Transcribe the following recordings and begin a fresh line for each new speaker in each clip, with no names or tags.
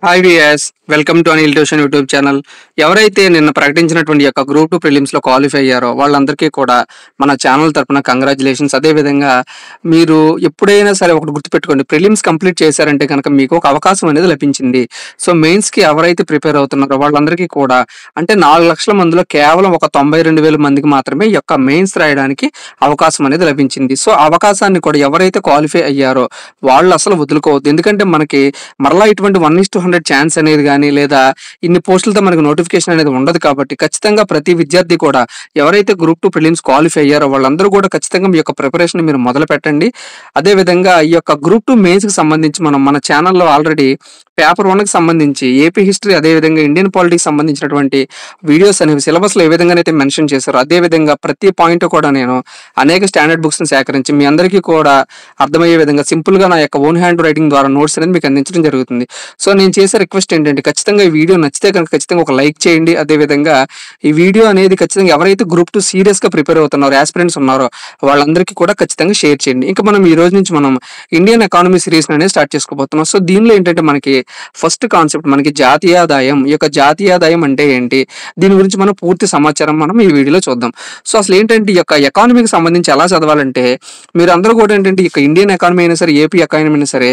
Hi విఎస్ welcome to Anil tuition YouTube channel. ఎవరైతే నిన్న ప్రకటించినటువంటి యొక్క గ్రూప్ 2 ప్రిలిమ్స్లో క్వాలిఫై అయ్యారో వాళ్ళందరికీ కూడా మన ఛానల్ తరపున కంగ్రాచులేషన్స్. అదేవిధంగా మీరు ఎప్పుడైనా సరే ఒకటి గుర్తుపెట్టుకోండి, ప్రిలిమ్స్ కంప్లీట్ చేశారంటే కనుక మీకు ఒక అవకాశం అనేది లభించింది. సో మెయిన్స్కి ఎవరైతే ప్రిపేర్ అవుతున్నారో వాళ్ళందరికీ కూడా అంటే 4 లక్షల మందిలో కేవలం ఒక 92,000 మందికి మాత్రమే ఈ యొక్క మెయిన్స్ రాయడానికి అవకాశం అనేది లభించింది. సో ఆ అవకాశాన్ని కూడా ఎవరైతే క్వాలిఫై అయ్యారో వాళ్ళు అసలు వదులుకోవద్దు. ఎందుకంటే మనకి మరలా ఇటువంటి 1:100 ఛాన్స్ అనేది కానీ లేదా ఇన్ని పోస్టులతో మనకు నోటిఫికేషన్ అనేది ఉండదు. కాబట్టి ఖచ్చితంగా ప్రతి విద్యార్థి కూడా ఎవరైతే గ్రూప్ 2 ప్రిలిమ్స్ క్వాలిఫై అయ్యారో వాళ్ళందరూ కూడా ఖచ్చితంగా మీ యొక్క ప్రిపరేషన్ మీరు మొదలు పెట్టండి. అదేవిధంగా ఈ యొక్క గ్రూప్ 2 మెయిన్స్కి సంబంధించి మన ఛానల్లో ఆల్రెడీ పేపర్ 1కి సంబంధించి ఏపీ హిస్టరీ అదేవిధంగా ఇండియన్ పాలిటిక్స్ సంబంధించినటువంటి వీడియోస్ అనేవి సిలబస్లో ఏ విధంగా అయితే మెన్షన్ చేశారో అదేవిధంగా ప్రతి పాయింట్ కూడా నేను అనేక స్టాండర్డ్ బుక్స్ని సేకరించి మీ అందరికీ కూడా అర్థమయ్యే విధంగా సింపుల్గా నా యొక్క ఓన్ హ్యాండ్ రైటింగ్ ద్వారా నోట్స్ అనేది మీకు అందించడం జరుగుతుంది. సో నేను చేసే రిక్వెస్ట్ ఏంటంటే ఖచ్చితంగా ఈ వీడియో నచ్చితే కనుక ఖచ్చితంగా ఒక లైక్ చేయండి. అదేవిధంగా ఈ వీడియో అనేది ఖచ్చితంగా ఎవరైతే గ్రూప్ 2 సీరియస్గా ప్రిపేర్ అవుతున్నారో ఆస్పిరెంట్స్ ఉన్నారో వాళ్ళందరికీ కూడా ఖచ్చితంగా షేర్ చేయండి. ఇంకా మనం ఈ రోజు నుంచి మనం ఇండియన్ ఎకానమీ సిరీస్ అనేది స్టార్ట్ చేసుకోబోతున్నాం. సో దీనిలో ఏంటంటే మనకి ఫస్ట్ కాన్సెప్ట్ మనకి జాతీయ ఆదాయం. ఈ యొక్క జాతీయ ఆదాయం అంటే ఏంటి, దీని గురించి మనం పూర్తి సమాచారం మనం ఈ వీడియోలో చూద్దాం. సో అసలు ఏంటంటే ఈ యొక్క ఎకానమీకి సంబంధించి ఎలా చదవాలంటే మీరు అందరూ కూడా ఏంటంటే ఈ యొక్క ఇండియన్ ఎకానమీ అయినా సరే ఏపీ ఎకానమీ అయినా సరే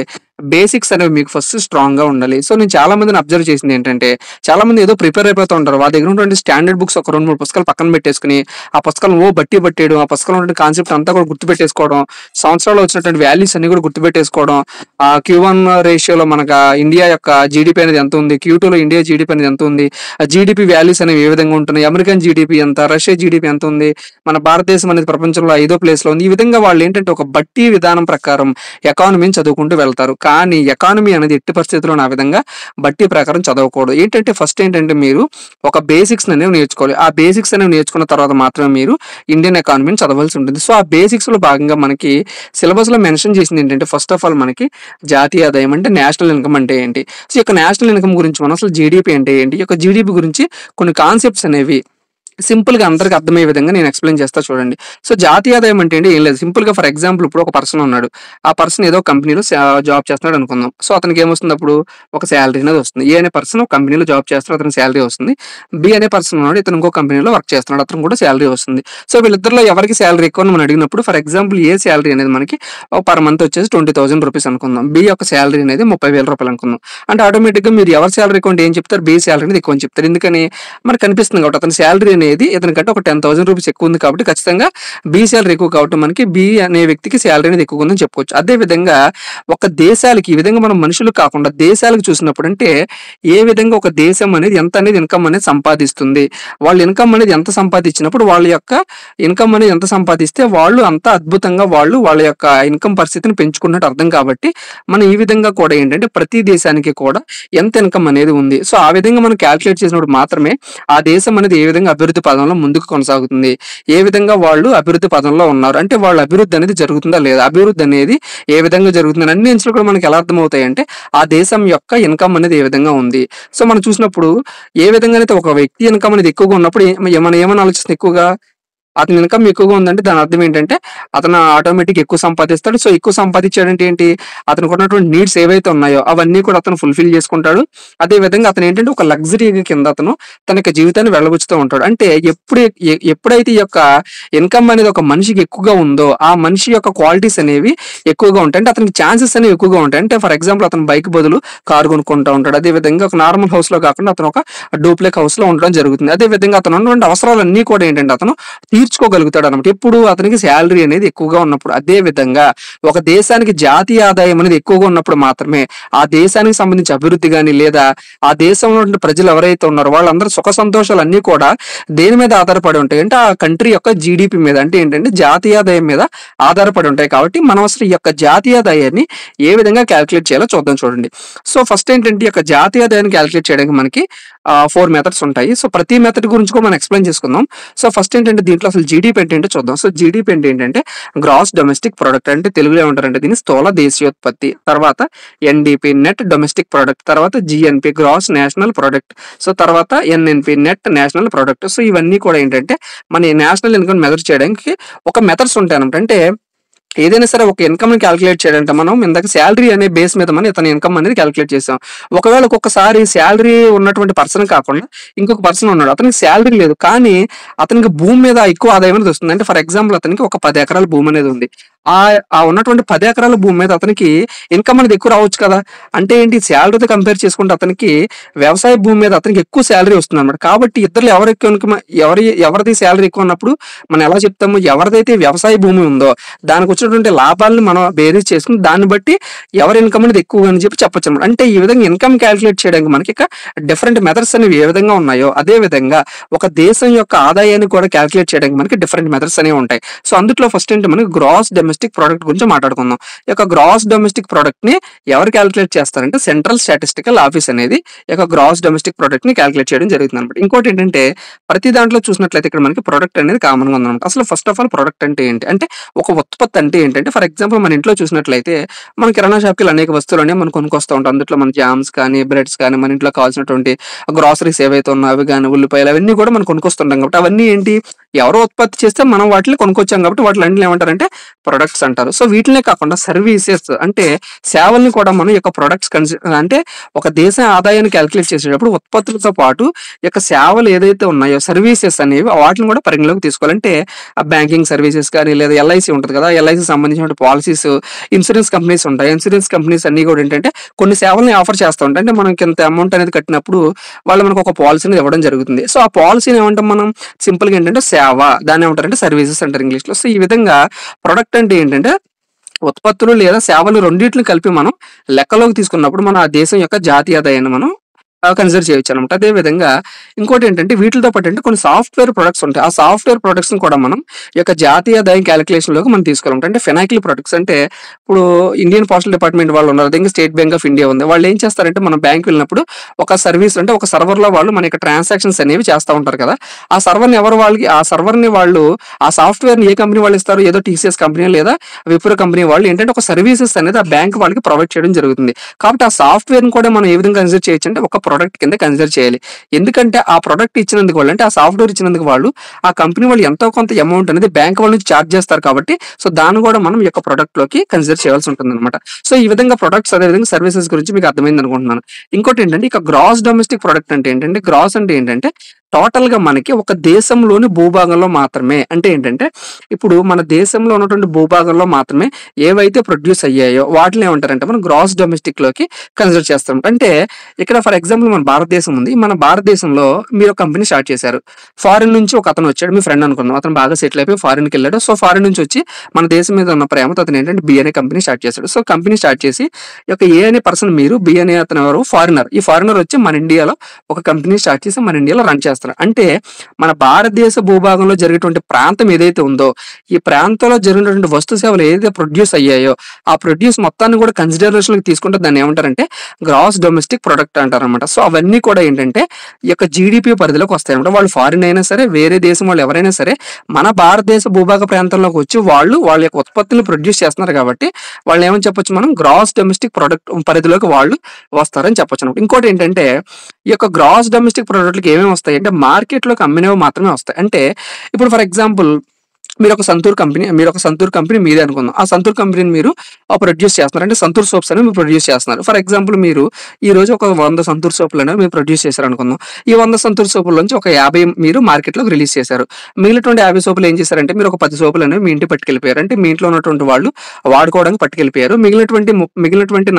బేసిక్స్ అనేవి మీకు ఫస్ట్ స్ట్రాంగ్గా ఉండాలి. సో నేను చాలా మందిని అబ్జర్వ్ చేసింది ఏంటంటే చాలా మంది ఏదో ప్రిపేర్ అయిపోతూ ఉంటారు. వాళ్ళ దగ్గర ఉన్నటువంటి స్టాండర్డ్ బుక్స్ ఒక 2-3 పుస్తకాలు పక్కన పెట్టేసుకుని ఆ పుస్తకాలను బట్టేయడం, ఆ పుస్తకంలో ఉన్న కాన్సెప్ట్ అంతా కూడా గుర్తుపెట్టేసుకోవడం, సంవత్సరాలు వచ్చినటువంటి వాల్యూస్ అన్ని కూడా గుర్తుపెట్టేసుకోవడం, ఆ Q1 రేషియోలో మనకు ఇండియా యొక్క జీడిపి అనేది ఎంత ఉంది, Q2లో ఇండియా జీడిపి అనేది ఎంత ఉంది, ఆ జీడిపి వాల్యూస్ అనేవి ఏ విధంగా ఉంటున్నాయి, అమెరికన్ జీడిపి ఎంత, రష్యా జీడిపి ఎంత ఉంది, మన భారతదేశం అనేది ప్రపంచంలో 5వ ప్లేస్లో ఉంది. ఈ విధంగా వాళ్ళు ఏంటంటే ఒక బట్టి విధానం ప్రకారం ఎకానమీని చదువుకుంటూ వెళ్తారు. కానీ ఎకానమీ అనేది ఎట్టి పరిస్థితుల్లో ఆ విధంగా బట్టి ప్రకారం చదవకూడదు. ఏంటంటే ఫస్ట్ ఏంటంటే మీరు ఒక బేసిక్స్ అనేవి నేర్చుకోవాలి. ఆ బేసిక్స్ అనేవి నేర్చుకున్న తర్వాత మాత్రమే మీరు ఇండియన్ ఎకానమీని చదవాల్సి ఉంటుంది. సో ఆ బేసిక్స్లో భాగంగా మనకి సిలబస్లో మెన్షన్ చేసింది ఏంటంటే ఫస్ట్ ఆఫ్ ఆల్ మనకి జాతీయ ఆదాయం అంటే నేషనల్ ఇన్కమ్ అంటే ఏంటి, సో ఈ యొక్క నేషనల్ ఇన్కమ్ గురించి మనం అసలు జీడిపి అంటే ఏంటి, ఈ యొక్క జీడిపి గురించి కొన్ని కాన్సెప్ట్స్ అనేవి సింపుల్గా అందరికి అర్థమయ్యే విధంగా నేను ఎక్స్ప్లెయిన్ చేస్తా చూడండి. సో జాతీయ ఆదాయం అంటే ఏంటి, ఏం లేదు, సింపుల్గా ఫర్ ఎగ్జాంపుల్ ఇప్పుడు ఒక పర్సన్ ఉన్నాడు, ఆ పర్సన్ ఏదో కంపెనీలో జాబ్ చేస్తున్నాడు అనుకుందాం. సో అతనికి ఏమొస్తుంది, అప్పుడు ఒక శాలరీ అనేది వస్తుంది. ఏ అనే పర్సన్ ఒక కంపెనీలో జాబ్ చేస్తున్నాడు, అతనికి శాలరీ వస్తుంది. బి అనే పర్సన్ ఉన్నాడు, ఇతను ఇంకో కంపెనీలో వర్క్ చేస్తున్నాడు, అతను కూడా శాలరీ వస్తుంది. సో వీళ్ళిద్దరిలో ఎవరికి శాలరీ ఎక్కువ అని మనం అడిగినప్పుడు ఫర్ ఎగ్జాంపుల్ ఏ శాలరీ అనేది మనకి పర్ మంత్ వచ్చేసి 20,000 రూపీస్ అనుకుందాం, బి యొక్క శాలరీ అనేది 30,000 రూపాయలు అనుకుందాం. అంటే ఆటోమేటిక్గా మీరు ఎవరి శాలరీ ఎక్కువ అంటే ఏం చెప్తారు, బి శాలరీ అనేది ఎక్కువ అని చెప్తారు. ఎందుకని మనకు కనిపిస్తుంది కాబట్టి అతని శాలరీ అనేది ఇతనికంటే ఒక 10,000 రూపీస్ ఎక్కువ ఉంది కాబట్టి ఖచ్చితంగా బి శాలరీ ఎక్కువ కాబట్టి మనకి బి అనే వ్యక్తికి శాలరీ అనేది ఎక్కువ ఉందని చెప్పుకోవచ్చు. అదేవిధంగా ఒక దేశాలకి ఈ విధంగా మనం మనుషులు కాకుండా దేశాలకు చూసినప్పుడు అంటే ఏ విధంగా ఒక దేశం అనేది ఎంత అనేది ఇన్కమ్ అనేది సంపాదిస్తుంది, వాళ్ళ ఇన్కమ్ అనేది ఎంత సంపాదించినప్పుడు వాళ్ళ యొక్క ఇన్కమ్ అనేది ఎంత సంపాదిస్తే వాళ్ళు అంత అద్భుతంగా వాళ్ళ యొక్క ఇన్కమ్ పరిస్థితిని పెంచుకున్నట్టు అర్థం. కాబట్టి మనం ఈ విధంగా కూడా ఏంటంటే ప్రతి దేశానికి కూడా ఎంత ఇన్కమ్ అనేది ఉంది, సో ఆ విధంగా మనం క్యాల్కులేట్ చేసినప్పుడు మాత్రమే ఆ దేశం అనేది ఏ విధంగా అభివృద్ధి పదంలో ముందుకు కొనసాగుతుంది, ఏ విధంగా వాళ్ళు అభివృద్ధి పదంలో ఉన్నారు, అంటే వాళ్ళ అభివృద్ధి అనేది జరుగుతుందా లేదా, అభివృద్ధి అనేది ఏ విధంగా జరుగుతుంది అన్ని అంశాలు కూడా మనకి ఎలా అర్థమవుతాయి అంటే ఆ దేశం యొక్క ఇన్కమ్ అనేది ఏ విధంగా ఉంది. సో మనం చూసినప్పుడు ఏ విధంగా అయితే ఒక వ్యక్తి ఇన్కమ్ అనేది ఎక్కువగా ఉన్నప్పుడు మనం ఏమని ఆలోచిస్తుంది, ఎక్కువగా అతని ఇన్కమ్ ఎక్కువగా ఉందంటే దాని అర్థం ఏంటంటే అతను ఆటోమేటిక్ ఎక్కువ సంపాదిస్తాడు. సో ఎక్కువ సంపాదించాడంటే ఏంటి, అతనికి ఉన్నటువంటి నీడ్స్ ఏవైతే ఉన్నాయో అవన్నీ కూడా అతను ఫుల్ఫిల్ చేసుకుంటాడు. అదే విధంగా అతను ఏంటంటే ఒక లగ్జరీ కింద అతను తన యొక్క జీవితాన్ని వెళ్ళబుచ్చుతూ ఉంటాడు. అంటే ఎప్పుడైతే ఈ యొక్క ఇన్కమ్ అనేది ఒక మనిషికి ఎక్కువగా ఉందో ఆ మనిషి యొక్క క్వాలిటీస్ అనేవి ఎక్కువగా ఉంటాయి, అంటే అతనికి ఛాన్సెస్ అనేవి ఎక్కువగా ఉంటాయి. అంటే ఫర్ ఎగ్జాంపుల్ అతను బైక్ బదులు కారు కొనుక్కుంటూ ఉంటాడు. అదే విధంగా ఒక నార్మల్ హౌస్ లో కాకుండా అతను ఒక డూప్లెక్ హౌస్ లో ఉండడం జరుగుతుంది. అదే విధంగా అతను ఉన్నటువంటి అవసరాలన్నీ కూడా ఏంటంటే అతను తీర్చుకోగలుగుతాడు అనమాట, ఎప్పుడు అతనికి శాలరీ అనేది ఎక్కువగా ఉన్నప్పుడు. అదే విధంగా ఒక దేశానికి జాతీయ ఆదాయం అనేది ఎక్కువగా ఉన్నప్పుడు మాత్రమే ఆ దేశానికి సంబంధించి అభివృద్ధి కానీ లేదా ఆ దేశంలో ఉన్న ప్రజలు ఎవరైతే ఉన్నారో వాళ్ళందరూ సుఖ సంతోషాలు అన్ని కూడా దేని మీద ఆధారపడి ఉంటాయి అంటే ఆ కంట్రీ యొక్క జీడిపి మీద, అంటే ఏంటంటే జాతీయ ఆదాయం మీద ఆధారపడి ఉంటాయి. కాబట్టి మనం అసలు ఈ యొక్క జాతీయ ఆదాయాన్ని ఏ విధంగా క్యాల్కులేట్ చేయాలో చూద్దాం చూడండి. సో ఫస్ట్ ఏంటంటే ఈ యొక్క జాతీయ ఆదాయాన్ని క్యాల్కులేట్ చేయడానికి మనకి 4 మెథడ్స్ ఉంటాయి. సో ప్రతి మెథడ్ గురించి కూడా మనం ఎక్స్ప్లెయిన్ చేసుకుందాం. సో ఫస్ట్ ఏంటంటే దీంట్లో అసలు జీడిపి అంటే ఏంటో చూద్దాం. సో జీడిపి అంటే ఏంటంటే గ్రాస్ డొమెస్టిక్ ప్రొడక్ట్, అంటే తెలుగులో ఏమంటారంటే దీన్ని స్థూల దేశీయోత్పత్తి, తర్వాత ఎన్డిపి నెట్ డొమెస్టిక్ ప్రొడక్ట్, తర్వాత GNP gross national product, so తర్వాత NNP net national product. So ఇవన్నీ కూడా ఏంటంటే మన నేషనల్ ఇన్కమ్ మెజర్ చేయడానికి ఒక మెథడ్స్ ఉంటాయి అనమాట. అంటే ఏదైనా సరే ఒక ఇన్కమ్‌ని కాలిక్యులేట్ చేయాలంటే మనం ఇందాక సాలరీ అనే బేస్ మీద మనం ఇతని ఇన్కమ్ అనేది కాలిక్యులేట్ చేసాం. ఒకవేళ ఒక్కొక్కసారి సాలరీ ఉన్నటువంటి పర్సన్ కాకుండా ఇంకొక పర్సన్ ఉన్నాడు. అతనికి సాలరీ లేదు. కానీ అతనికి భూమి మీద ఎక్కువ ఆదాయం అనేది వస్తుంది. అంటే ఫర్ ఎగ్జాంపుల్ అతనికి ఒక 10 ఎకరాల భూమి అనేది ఉంది. ఆ ఉన్నటువంటి 10 ఎకరాల భూమి మీద అతనికి ఇన్కమ్ అనేది ఎక్కువ రావచ్చు కదా! అంటే ఏంటి సాలరీతో కంపేర్ చేసుకుంటే అతనికి వ్యవసాయ భూమి మీద అతనికి ఎక్కువ సాలరీ వస్తుందన్నమాట. కాబట్టి ఇద్దరిలో ఎవరు ఎక్కువ ఇన్కమ్ ఎవరిది సాలరీ ఎక్కువ ఉన్నప్పుడు మనం ఎలా చెప్తాము? ఎవరిదైతే వ్యవసాయ భూమి ఉందో దానికి వచ్చినటువంటి లాభాలను మనం బేరీజ్ చేసుకుని దాన్ని బట్టి ఎవరి ఇన్కమ్ అనేది ఎక్కువ అని చెప్పి చెప్పొచ్చు అనమాట. అంటే ఈ విధంగా ఇన్కమ్ క్యాలిక్యులేట్ చేయడానికి మనకి ఇక డిఫరెంట్ మెథడ్స్ అనేవి ఏ విధంగా ఉన్నాయో అదే విధంగా ఒక దేశం యొక్క ఆదాయాన్ని కూడా క్యాలిక్యులేట్ చేయడానికి మనకి డిఫరెంట్ మెథడ్స్ అనేవి ఉంటాయి. సో అందులో ఫస్ట్ ఏంటి మనకి గ్రాస్ డొమెస్టిక్ ప్రోడక్ట్ గురించి మాట్లాడుకుందాం. ఈ యొక్క గ్రాస్ డొమెస్టిక్ ప్రోడక్ట్ ని ఎవరు క్యాలిక్యులేట్ చేస్తారంటే సెంట్రల్ స్టాటిస్టికల్ ఆఫీస్ అనేది ఈ యొక్క గ్రాస్ డొమెస్టిక్ ప్రోడక్ట్ ని క్యాలిక్యులేట్ చేయడం జరుగుతుంది అనమాట. ఇంకోటి ఏంటంటే ప్రతి దాంట్లో చూసినట్లయితే ఇక్కడ మనకి ప్రొడక్ట్ అనేది కామన్ గా ఉందన్నమాట. అసలు ఫస్ట్ ఆఫ్ ఆల్ ప్రొడక్ట్ అంటే ఏంటి అంటే ఒక ఉత్పత్తి అంటే ఏంటంటే ఫర్ ఎగ్జాంపుల్ మన ఇంట్లో చూసినట్లయితే మన కిరాణా షాప్కి అనేక వస్తువులు అనేవి మనం కొనుక్కొస్తూ ఉంటాం. అందులో మన జామ్స్ కానీ బ్రెడ్స్ కానీ మన ఇంట్లో కావాల్సినటువంటి గ్రాసరీస్ ఏవైతే ఉన్నాయో అవి కానీ ఉల్లిపాయలు అవన్నీ కూడా మనం కొనుక్కొస్తుంటాం. కాబట్టి అవన్నీ ఏంటి ఎవరో ఉత్పత్తి చేస్తే మనం వాటిని కొనుక్కొచ్చాం కాబట్టి వాటి అన్ని ఏమంటారంటే ప్రొడక్ట్స్ అంటారు. సో వీటినే కాకుండా సర్వీసెస్ అంటే సేవల్ని కూడా మనం ఈ యొక్క ప్రొడక్ట్స్ అంటే ఒక దేశ ఆదాయాన్ని క్యాలిక్యులేట్ చేసేటప్పుడు ఉత్పత్తులతో పాటు ఈ యొక్క సేవలు ఏదైతే ఉన్నాయో సర్వీసెస్ అనేవి వాటిని కూడా పరిగణలోకి తీసుకోవాలంటే ఆ బ్యాంకింగ్ సర్వీసెస్ కానీ లేదా ఎల్ఐసి ఉంటుంది కదా, ఎల్ఐసి సంబంధించిన పాలసీస్, ఇన్సూరెన్స్ కంపెనీస్ ఉంటాయి. ఇన్సూరెన్స్ కంపెనీస్ అన్ని కూడా ఏంటంటే కొన్ని సేవల్ని ఆఫర్ చేస్తూ ఉంటాయి. అంటే మనకి ఇంత అమౌంట్ అనేది కట్టినప్పుడు వాళ్ళు మనకు ఒక పాలసీని ఇవ్వడం జరుగుతుంది. సో ఆ పాలసీని ఏమంటాం మనం సింపుల్ గా ఏంటంటే సేవ, దాన్ని ఏమంటారంటే సర్వీసెస్ అంటారు ఇంగ్లీష్ లో. సో ఈ విధంగా ప్రొడక్ట్ అంటే ఏంటంటే ఉత్పత్తులు లేదా సేవలు రెండింటిని కలిపి మనం లెక్కలోకి తీసుకున్నప్పుడు మనం ఆ దేశం యొక్క జాతీయ ఆదాయాన్ని మనం కన్సిడర్ చేయొచ్చు అనమాట. అదే విధంగా ఇంకోటి ఏంటంటే వీటితో పాటు అంటే కొన్ని సాఫ్ట్వేర్ ప్రొడక్ట్స్ ఉంటాయి. ఆ సాఫ్ట్వేర్ ప్రొడక్ట్స్ కూడా మనం ఈ యొక్క జాతీయ ఆదాయం క్యాలిక్యులేషన్ లోకి మనం తీసుకోవాలంటే అంటే ఫినాకిల్ ప్రొడక్ట్స్ అంటే ఇప్పుడు ఇండియన్ పోస్టల్ డిపార్ట్మెంట్ వాళ్ళు ఉన్నారు, అదే స్టేట్ బ్యాంక్ ఆఫ్ ఇండియా ఉంది. వాళ్ళు ఏం చేస్తారంటే మనం బ్యాంక్ వెళ్ళినప్పుడు ఒక సర్వీస్ అంటే ఒక సర్వర్ లో వాళ్ళు మన యొక్క ట్రాన్సాక్షన్స్ అనేవి చేస్తూ ఉంటారు కదా. ఆ సర్వర్ని ఆ సర్వర్ని వాళ్ళు ఆ సాఫ్ట్వేర్ ని ఏ కంపెనీ వాళ్ళు ఇస్తారు? ఏదో టీసీఎస్ కంపెనీ లేదా విప్రో కంపెనీ వాళ్ళు ఏంటంటే ఒక సర్వీసెస్ అనేది ఆ బ్యాంక్ వాళ్ళకి ప్రొవైడ్ చేయడం జరుగుతుంది. కాబట్టి ఆ సాఫ్ట్వేర్ ని కూడా మనం ఏ విధంగా కన్సిడర్ చేయొచ్చు అంటే ఒక ప్రొడక్ట్ కింద కన్సిడర్ చేయాలి. ఎందుకంటే ఆ ప్రొడక్ట్ ఇచ్చినందుకు వాళ్ళు అంటే ఆ సాఫ్ట్వేర్ ఇచ్చినందుకు వాళ్ళు ఆ కంపెనీ వాళ్ళు ఎంతో కొంత అమౌంట్ అనేది బ్యాంక్ వాళ్ళ నుంచి ఛార్జ్ చేస్తారు కాబట్టి సో దాన్ని కూడా మనం ఈ యొక్క ప్రొడక్ట్ లోకి కన్సిడర్ చేయాల్సి ఉంటుంది అనమాట. సో ఈ విధంగా ప్రొడక్ట్స్ అదే విధంగా సర్వీసెస్ గురించి మీకు అర్థమైంది అనుకుంటున్నాను. ఇంకోటి ఏంటంటే ఇక గ్రాస్ డొమెస్టిక్ ప్రొడక్ట్ అంటే ఏంటంటే గ్రాస్ అంటే ఏంటంటే టోటల్ గా మనకి ఒక దేశంలోని భూభాగంలో మాత్రమే అంటే ఏంటంటే ఇప్పుడు మన దేశంలో ఉన్నటువంటి భూభాగంలో మాత్రమే ఏవైతే ప్రొడ్యూస్ అయ్యాయో వాటిని ఏమంటారంటే మనం గ్రాస్ డొమెస్టిక్ లోకి కన్సిడర్ చేస్తాం. అంటే ఇక్కడ ఫర్ ఎగ్జాంపుల్ మన భారతదేశం ఉంది. మన భారతదేశంలో మీరు ఒక కంపెనీ స్టార్ట్ చేశారు. ఫారిన్ నుంచి ఒక అతను వచ్చాడు, మీ ఫ్రెండ్ అనుకున్నాం. అతను బాగా సెటిల్ అయిపోయి ఫారిన్కి వెళ్ళాడు. సో ఫారిన్ నుంచి వచ్చి మన దేశం మీద ఉన్న ప్రేమతో అతను ఏంటంటే బి అనే కంపెనీ స్టార్ట్ చేశాడు. సో కంపెనీ స్టార్ట్ చేసి ఈ యొక్క ఏ అనే పర్సన్ మీరు, బి అనే అతను ఎవరు ఫారినర్. ఈ ఫారినర్ వచ్చి మన ఇండియాలో ఒక కంపెనీ స్టార్ట్ చేసి మన ఇండియాలో రన్ చేస్తారు. అంటే మన భారతదేశ భూభాగంలో జరిగేటువంటి ప్రాంతం ఏదైతే ఉందో ఈ ప్రాంతంలో జరిగినటువంటి వస్తు సేవలు ఏదైతే ప్రొడ్యూస్ అయ్యాయో ఆ ప్రొడ్యూస్ మొత్తాన్ని కూడా కన్సిడరేషన్ లోకి తీసుకుంటే దాన్ని ఏమంటారంటే గ్రాస్ డొమెస్టిక్ ప్రొడక్ట్ అంటారు అనమాట. సో అవన్నీ కూడా ఏంటంటే ఈ యొక్క జీడిపి పరిధిలోకి వస్తాయి అనమాట. వాళ్ళు ఫారిన్ అయినా సరే వేరే దేశం వాళ్ళు ఎవరైనా సరే మన భారతదేశ భూభాగ ప్రాంతంలోకి వచ్చి వాళ్ళ యొక్క ఉత్పత్తులు ప్రొడ్యూస్ చేస్తున్నారు కాబట్టి వాళ్ళు ఏమని చెప్పొచ్చు మనం గ్రాస్ డొమెస్టిక్ ప్రొడక్ట్ పరిధిలోకి వాళ్ళు వస్తారని చెప్పొచ్చు అనమాట. ఇంకోటి ఏంటంటే ఈ యొక్క గ్రాస్ డొమెస్టిక్ ప్రొడక్ట్లకి ఏమేమి వస్తాయి అంటే మార్కెట్ లోకి అమ్మినవి మాత్రమే వస్తాయి. అంటే ఇప్పుడు ఫర్ ఎగ్జాంపుల్ మీరు ఒక సంతూర్ కంపెనీ మీదే అనుకుందాం. ఆ సంతూర్ కంపెనీని మీరు ప్రొడ్యూస్ చేస్తున్నారు అంటే సంతూర్ సోప్స్ అనేవి మీరు ప్రొడ్యూస్ చేస్తున్నారు. ఫర్ ఎగ్జాంపుల్ మీరు ఈ రోజు ఒక 100 సంతూర్ సోపులు అనేవి మీరు ప్రొడ్యూస్ చేశారు అనుకుందాం. ఈ 100 సంతూర్ సోపుల నుంచి ఒక 50 మీరు మార్కెట్లోకి రిలీజ్ చేశారు. మిగిలినటువంటి 50 సోపులు ఏం చేశారంటే మీరు ఒక 10 సోపులు అనేవి మీ ఇంటికి పట్టుకెళ్ళిపోయారు. అంటే మీ ఇంట్లో ఉన్నటువంటి వాళ్ళు వాడుకోవడానికి పట్టుకెళ్ళిపోయారు. మిగిలినటువంటి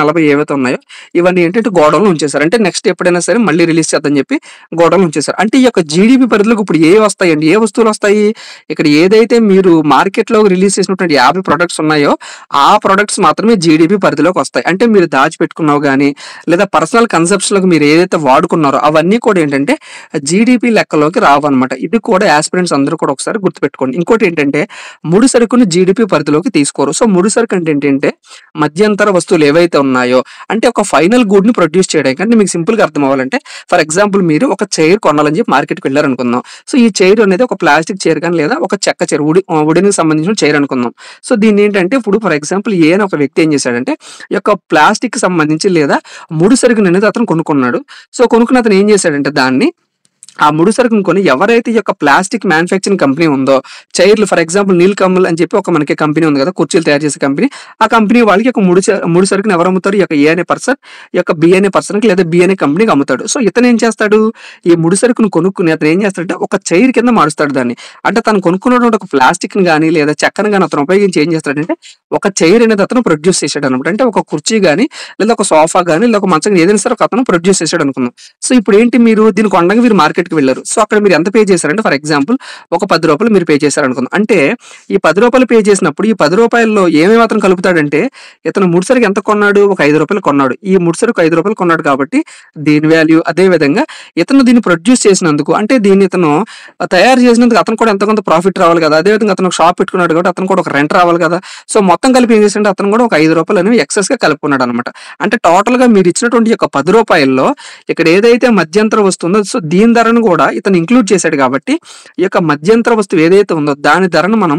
40 ఏవైతే ఉన్నాయో ఇవన్నీ ఏంటంటే గోడౌన్లో ఉంచేశారు. అంటే నెక్స్ట్ ఎప్పుడైనా సరే మళ్ళీ రిలీజ్ చేద్దని చెప్పి గోడౌన్లో ఉంచేశారు. అంటే ఈ యొక్క జీడిపి పరిధిలోకి ఇప్పుడు ఏ వస్తాయండి, ఏ వస్తువులు వస్తాయి? ఇక్కడ ఏదైతే మీరు మార్కెట్ లో రిలీజ్ చేసినటువంటి 50 ప్రొడక్ట్స్ ఉన్నాయో ఆ ప్రొడక్ట్స్ మాత్రమే జీడిపి పరిధిలోకి వస్తాయి. అంటే మీరు దాచిపెట్టుకున్నావు కానీ లేదా పర్సనల్ కన్సెప్ట్స్ లోకి మీరు ఏదైతే వాడుకున్నారో అవన్నీ కూడా ఏంటంటే జీడిపి లెక్కలోకి రావు అనమాట. ఇది కూడా ఆస్పిరెంట్స్ అందరూ కూడా ఒకసారి గుర్తుపెట్టుకోండి. ఇంకోటి ఏంటంటే ముడి సరుకుని జీడిపి పరిధిలోకి తీసుకోరు. సో ముడి సరుకు అంటే ఏంటంటే మధ్యంతర వస్తువులు ఏవైతే ఉన్నాయో అంటే ఒక ఫైనల్ గుడ్ ని ప్రొడ్యూస్ చేయడానికి. అంటే మీకు సింపుల్ గా అర్థం అవ్వాలంటే ఫర్ ఎగ్జాంపుల్ మీరు ఒక చైర్ కొనాలని చెప్పి మార్కెట్కి వెళ్ళారు అనుకుందాం. సో ఈ చైర్ అనేది ఒక ప్లాస్టిక్ చైర్ కానీ లేదా ఒక చెక్క చైర్ వుడెన్కి సంబంధించిన చైర్ అనుకుందాం. సో దీన్ని ఏంటంటే ఇప్పుడు ఫర్ ఎగ్జాంపుల్ ఏ అని ఒక వ్యక్తి ఏం చేశాడంటే ఈ యొక్క ప్లాస్టిక్ సంబంధించి లేదా ముడి సరుకుని అనేది అతను కొనుక్కున్నాడు. సో కొనుక్కున్న అతను ఏం చేశాడంటే దాన్ని ఆ ముడి సరుకును కొని ఎవరైతే ఈ యొక్క ప్లాస్టిక్ మ్యానుఫ్యాక్చరింగ్ కంపెనీ ఉందో, చైర్లు ఫర్ ఎగ్జాంపుల్ నీలకమల్ అని చెప్పి ఒక మనకి కంపెనీ ఉంది కదా! కుర్చీలు తయారు చేసే కంపెనీ. ఆ కంపెనీ వాళ్ళకి ఒక ముడి సరుకుని ఎవరు అమ్ముతారు? ఈ యొక్క ఏ అనే పర్సన్, ఈ యొక్క బి అనే పర్సన్‌కి లేదా బి అనే కంపెనీకి అమ్ముతాడు. సో, ఇతనేం చేస్తాడు? ఈ ముడి సరుకును కొనుక్కొని అతను ఏం చేస్తాడంటే ఒక చైర్ కింద మారుస్తాడు దాన్ని. అంటే తను కొనుక్కున్నటువంటి ఒక ప్లాస్టిక్‌ని గాని లేదా చెక్కని గాని అతను ఉపయోగించి ఏం చేస్తాడంటే ఒక చైర్ అనేది అతను ప్రొడ్యూస్ చేసాడన్నమాట. అంటే ఒక కుర్చీ గాని, లేదా ఒక సోఫా గాని, లేదా ఒక మంచం ఏదైనా సరే ఒక అతను ప్రొడ్యూస్ చేసాడనుకుందాం. సో, ఇప్పుడేంటి మీరు దీన్ని కొనడానికి మీరు మార్కెట్‌కి వెళ్లారు. సో, అక్కడ మీరు ఎంత పే చేశారంటే ఫర్ ఎగ్జాంపుల్ ఒక రూ. 10 మీరు పే చేశారనుకుందాం. అంటే ఈ రూ. 10 పే చేసినప్పుడు ఈ రూ. 10లో ఏమేమి అతను కలుపుతాడంటే ఇతను ముడిసరుకు ఎంత కొన్నాడు? ఒక రూ. 5 కొన్నాడు. ఈ ముడిసరుకు రూ. 5 కొన్నాడు కాబట్టి దీని వాల్యూ అదే విధంగా ఇతను దీన్ని ప్రొడ్యూస్ చేసినందుకు అంటే దీన్ని ఇతను తయారు చేసినందుకు అతను కూడా ఎంతో కొంత ప్రాఫిట్ రావాలి కదా! అదే విధంగా అతను ఒక షాప్ పెట్టుకున్నాడు కాబట్టి అతను కూడా ఒక రెంట్ రావాలి కదా! సో, మొత్తం కలిపి ఏం చేసాడంటే అతను కూడా ఒక రూ. 5 అనేవి ఎక్సెస్‌గా కలుపుకున్నాడనమాట. అంటే టోటల్‌గా మీరు ఇచ్చినటువంటి యొక్క రూ. 10లో ఇక్కడ ఏదైతే మధ్యంతర వస్తుందో సో, దీని ధరను కూడా ఇతను ఇంక్లూడ్ చేశాడు కాబట్టి ఈ యొక్క మధ్యంతర వస్తువు ఏదైతే ఉందో దాని ధరను మనం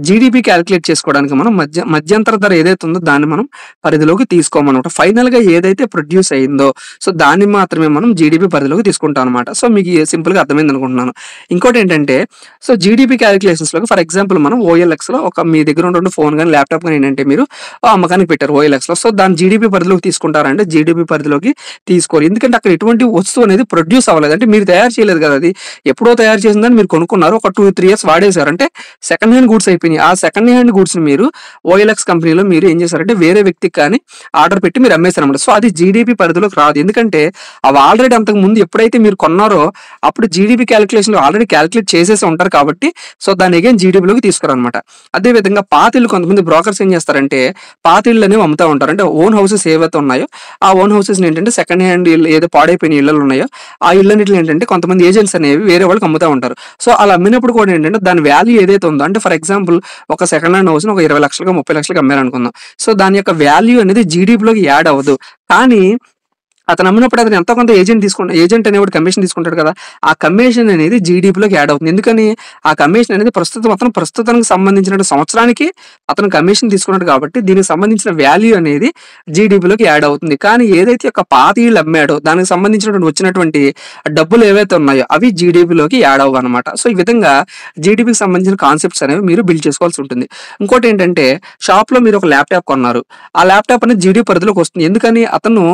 జీడీపీ క్యాలిక్యులేట్ చేసుకోవడానికి మనం మధ్యంతర ధర ఏదైతే ఉందో దాన్ని మనం పరిధిలోకి తీసుకోమన్నమాట. ఫైనల్‌గా ఏదైతే ప్రొడ్యూస్ అయిందో సో, దాన్ని మాత్రమే మనం జీడీపీ పరిధిలోకి తీసుకుంటాం అనమాట. సో, మీకు సింపుల్‌గా అర్థమైంది అనుకుంటున్నాను. ఇంకోటేంటంటే సో, జీడీపీ క్యాలిక్యులేషన్స్‌లోకి ఫర్ ఎగ్జాంపుల్ మనం ఓఎల్ఎక్స్‌లో ఒక మీ దగ్గర ఉన్నటువంటి ఫోన్ గాని, ల్యాప్‌టాప్ గాని ఏంటంటే మీరు అమ్మకానికి పెట్టారు ఓఎల్ఎక్స్‌లో. సో, దాన్ని జీడీపీ పరిధిలోకి తీసుకుంటారంటే జీడీపీ పరిధిలోకి తీసుకోరు. ఎందుకంటే అక్కడ ఎటువంటి వస్తువు అనేది ప్రొడ్యూస్ అవ్వలేదు. అంటే మీరు తయారు చేయలేదు కదా! అది. ఎప్పుడో తయారు చేసిందని మీరు కొనుక్కున్నారు. ఒక 2, 3 ఇయర్స్ వాడేసారు. అంటే సెకండ్ హ్యాండ్ గూడ్స్ అయిపోయినాయి. ఆ సెకండ్ హ్యాండ్ గూడ్స్‌ని మీరు ఓఎల్ఎక్స్ కంపెనీలో మీరు ఏం చేశారంటే వేరే వ్యక్తికి కానీ ఆర్డర్ పెట్టి మీరు అమ్మేసారన్నమాట. సో, అది జీడీపీ పరిధిలోకి రాదు. ఎందుకంటే అవి ఆల్రెడీ అంతకుముందు ఎప్పుడైతే మీరు కొన్నారో అప్పుడు జీడీపీ క్యాలిక్యులేషన్‌లో ఆల్రెడీ క్యాలిక్యులేట్ చేసేసి ఉంటారు కాబట్టి సో, దాన్ని అగైన్ జీడీపీలోకి తీసుకురారన్నమాట. అదే విధంగా పాతిళ్ళు కొంతమంది బ్రోకర్స్ ఏం చేస్తారంటే పాతిళ్ళు అనేవి అమ్ముతా ఉంటారు. అంటే ఓన్ హౌసెస్ ఏవైతే ఉన్నాయో ఆ ఓన్ హౌసెస్‌ని ఏంటంటే సెకండ్ హ్యాండ్ ఇల్లు ఏదో పాడైపోయిన ఇళ్లలు ఉన్నాయో ఆ ఇళ్ళన్నిటిని ఏంటంటే కొంతమంది ఏజెంట్స్ అనేవి వేరే వాళ్ళకి అమ్ముతా ఉంటారు. సో, అలా అమ్మినప్పుడు కూడా ఏంటంటే దాని వాల్యూ ఏదైతే ఉందో అంటే ఫర్ ఎగ్జాంపుల్ ఒక సెకండ్ హ్యాండ్ హౌస్‌ని ఒక 20,00,000 30,00,000 అమ్మారనుకుందాం. సో, దాని యొక్క వాల్యూ అనేది జీడీపీలోకి యాడ్ అవ్వదు. కానీ అతను అమ్మినప్పుడు అతను ఎంతో కొంత ఏజెంట్ అనేవాడు కమిషన్ తీసుకుంటాడు కదా! ఆ కమిషన్ అనేది జీడీపీలోకి యాడ్ అవుతుంది. ఎందుకని? ఆ కమిషన్ అనేది ప్రస్తుతానికి సంబంధించిన సంవత్సరానికి అతను కమిషన్ తీసుకున్నాడు కాబట్టి దీనికి సంబంధించిన వాల్యూ అనేది జీడీపీలోకి యాడ్ అవుతుంది. కానీ ఏదైతే ఒక పాత ఇల్లు అమ్మాడో దానికి వచ్చినటువంటి డబ్బులు ఏవైతే ఉన్నాయో అవి జీడీపీలోకి యాడ్ అవ్వనమాట. సో, ఈ విధంగా జీడీపీకి సంబంధించిన కాన్సెప్ట్స్ అనేవి మీరు బిల్డ్ చేసుకోవాల్సి ఉంటుంది. ఇంకోటేంటంటే షాప్‌లో మీరు ఒక ల్యాప్‌టాప్ కొన్నారు. ఆ ల్యాప్‌టాప్ అనేది జీడీ పరిధిలోకి వస్తుంది. ఎందుకని? అతను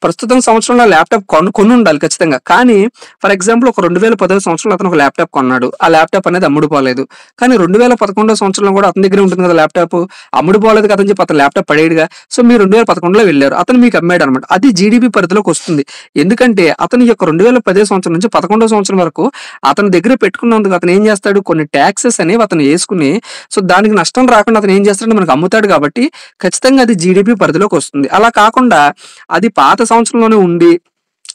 ప్రస్తుతం సంవత్సరంలో ల్యాప్‌టాప్ కొనుండాలి ఖచ్చితంగా. కానీ ఫర్ ఎగ్జాంపుల్ ఒక 2010 సంవత్సరంలో అతను ఒక ల్యాప్‌టాప్ కొన్నాడు. ఆ ల్యాప్‌టాప్ అనేది అమ్ముడుపోలేదు. కానీ 2011 సంవత్సరంలో కూడా అతని దగ్గరే ఉంటుంది కదా ల్యాప్‌టాప్. అమ్ముడుపోలేదు కదా అని చెప్పి అతను ల్యాప్‌టాప్ పడేయడుగా. సో, మీరు 2011లో వెళ్లారు. అతను మీకు అమ్మాడన్నమాట. అది జీడీపీ పరిధిలోకి వస్తుంది. ఎందుకంటే అతని యొక్క 2010 సంవత్సరం నుంచి 11 సంవత్సరం వరకు అతని దగ్గర పెట్టుకున్నందుకు అతను ఏం చేస్తాడు కొన్ని టాక్సెస్ అనేవి అతను యేసుకుని సో, దానికి నష్టం రాకుండా అతను ఏం చేస్తాడంటే మనకు అమ్ముతాడు కాబట్టి ఖచ్చితంగా అది జీడీపీ పరిధిలోకి వస్తుంది. అలా కాకుండా అది పాత సంవత్సరంలోనే ఉండి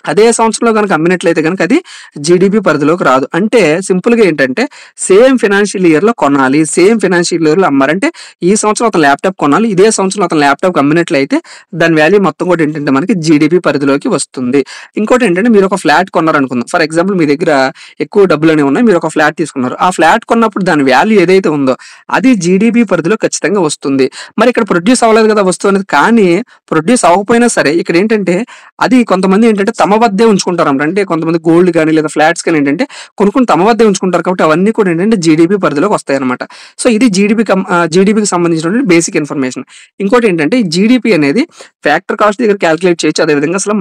అదే సంవత్సరంలో గనుక అమ్మినట్లయితే గనుక అది జీడీపీ పరిధిలోకి రాదు. అంటే సింపుల్‌గా ఏంటంటే సేమ్ ఫైనాన్షియల్ ఇయర్‌లో కొనాలి. సేమ్ ఫైనాన్షియల్ ఇయర్‌లో అమ్మారంటే ఈ సంవత్సరం అతను ల్యాప్‌టాప్ కొనాలి. ఇదే సంవత్సరంలో అతను ల్యాప్‌టాప్ అమ్మినట్లయితే దాని వాల్యూ మొత్తం కూడా ఏంటంటే మనకి జీడీపీ పరిధిలోకి వస్తుంది. ఇంకోటేంటంటే మీరు ఒక ఫ్లాట్ కొన్నారనుకుందాం. ఫర్ ఎగ్జాంపుల్ మీ దగ్గర ఎక్కువ డబ్బులనేవి ఉన్నాయి. మీరు ఒక ఫ్లాట్ తీసుకున్నారు. ఆ ఫ్లాట్ కొన్నప్పుడు దాని వాల్యూ ఏదైతే ఉందో అది జీడీపీ పరిధిలో ఖచ్చితంగా వస్తుంది. మరి ఇక్కడ ప్రొడ్యూస్ అవ్వలేదు కదా వస్తువు అనేది. కానీ ప్రొడ్యూస్ అవ్వకపోయినా సరే ఇక్కడ ఏంటంటే అది కొంతమంది ఏంటంటే తమ వద్దే ఉంచుకుంటారన్నమాట. అంటే కొంతమంది గోల్డ్ గాని లేదా ఫ్లాట్స్ గాని ఏంటంటే కొనుక్కొని తమ వద్దే ఉంచుకుంటారు కాబట్టి అవన్నీ కూడా ఏంటంటే జీడీపీ పరిధిలోకి వస్తాయన్నమాట. సో, ఇది జీడీపీకి సంబంధించినటువంటి బేసిక్ ఇన్ఫర్మేషన్. ఇంకోటి ఏంటంటే ఈ జీడీపీ అనేది ఫ్యాక్టర్ కాస్ట్ దగ్గర క్యాలిక్యులేట్ చేయొచ్చు. అదేవిధంగా అసలు